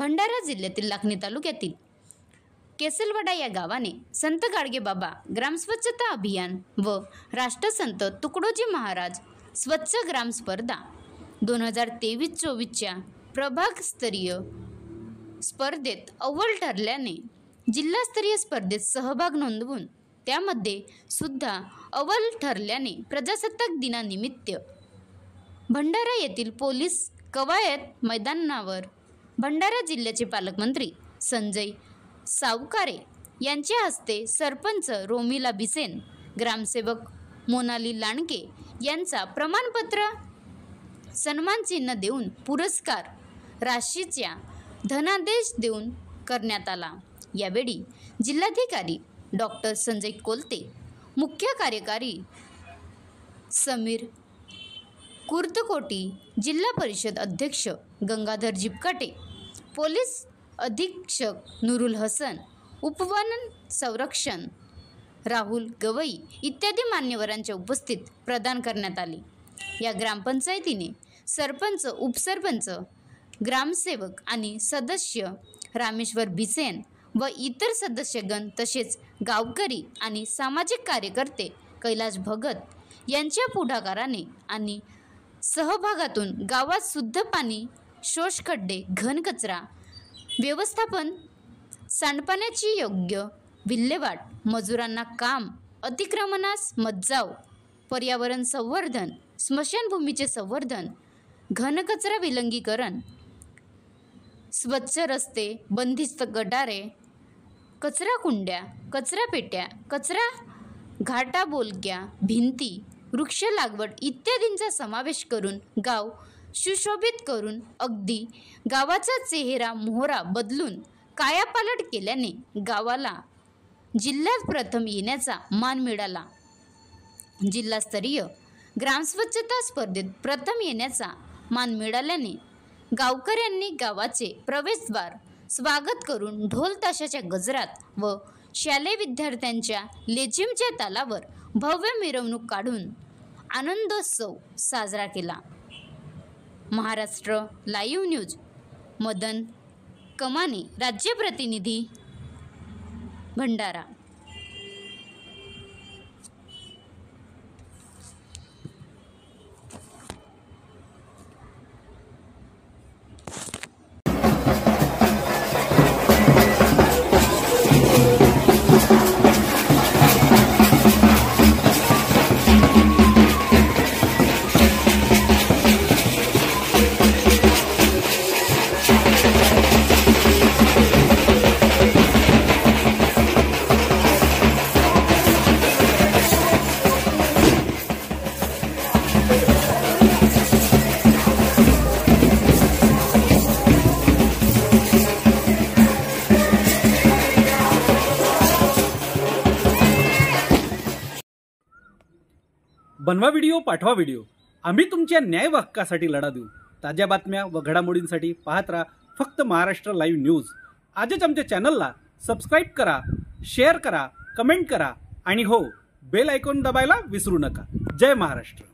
भंडारा जिल्ह्यातील लाखनी तालुक्यातील केसलवाडा या गावाने संत गाडगेबाबा ग्रामस्वच्छता अभियान व राष्ट्रसंत तुकडोजी महाराज स्वच्छ ग्राम स्पर्धा 2023-24च्या प्रभागस्तरीय स्पर्धेत अव्वल ठरल्याने जिल्हास्तरीय स्पर्धेत सहभाग नोंदवून त्यामध्ये सुद्धा अव्वल ठरल्याने प्रजासत्ताक दिनानिमित्त भंडारा येथील पोलीस कवायत मैदानावर भंडारा जिल्ह्याचे पालकमंत्री संजय सावकारे यांच्या हस्ते सरपंच रोमिला बिसेन, ग्रामसेवक मोनाली लांडके यांचा प्रमाणपत्र सन्मानचिन्ह देऊन पुरस्कार राशीच्या धनादेश देऊन करण्यात आला। यावेळी जिल्हाधिकारी डॉक्टर संजय कोलते, मुख्य कार्यकारी समीर कुर्दकोटी, जिल्हा परिषद अध्यक्ष गंगाधर जिपकाटे, पोलीस अधीक्षक नूरुल हसन, उपवन संरक्षण राहुल गवई इत्यादी मान्यवरांच्या उपस्थित प्रदान करण्यात आले। या ग्रामपंचायतीने सरपंच, उपसरपंच, ग्रामसेवक आणि सदस्य रामेश्वर बिसेन व इतर सदस्यगण तसेच गावकरी आणि सामाजिक कार्यकर्ते कैलाश भगत यांच्या पुढाकाराने आणि सहभागातून गावात शुद्ध पाणी, शोषखड्डे, घनकचरा व्यवस्थापन, सांडपाण्याची योग्य विल्हेवाट, मजुरांना काम, अतिक्रमणास मज्जाव, पर्यावरण संवर्धन, स्मशानभूमीचे संवर्धन, घनकचरा विलगीकरण, स्वच्छ रस्ते, बंदिस्त गटारे, कचरा कुंड्या, कचरा पेट्या, कचरा घाटाबोलक्या, भिंती, वृक्ष लागवड इत्यादींचा समावेश करून गाव सुशोभित करून अगदी गावाचा चेहरा मोहरा बदलून कायापालट केल्याने गावाला जिल्ह्यात प्रथम येण्याचा मान मिळाला। जिल्हास्तरीय ग्रामस्वच्छता स्पर्धेत प्रथम येण्याचा मान मिळाल्याने गावकऱ्यांनी गावाचे प्रवेशद्वार स्वागत करून ढोल ताशाच्या गजरात व शालेय विद्यार्थ्यांच्या लेझिमच्या तालावर भव्य मिरवणूक काढून आनंदोत्सव साजरा केला। महाराष्ट्र लाईव्ह न्यूज मदन कमाने, राज्य प्रतिनिधी, भंडारा। बनवा व्हिडिओ, पाठवा व्हिडिओ, आम्ही तुमच्या न्याय व हक्कासाठी लढा देऊ। ताज्या बातम्या व घडामोडींसाठी पाहत राहा फक्त महाराष्ट्र लाईव्ह न्यूज। आजच आमच्या चॅनलला सबस्क्राईब करा, शेअर करा, कमेंट करा आणि हो, बेल आयकॉन दाबायला विसरू नका। जय महाराष्ट्र।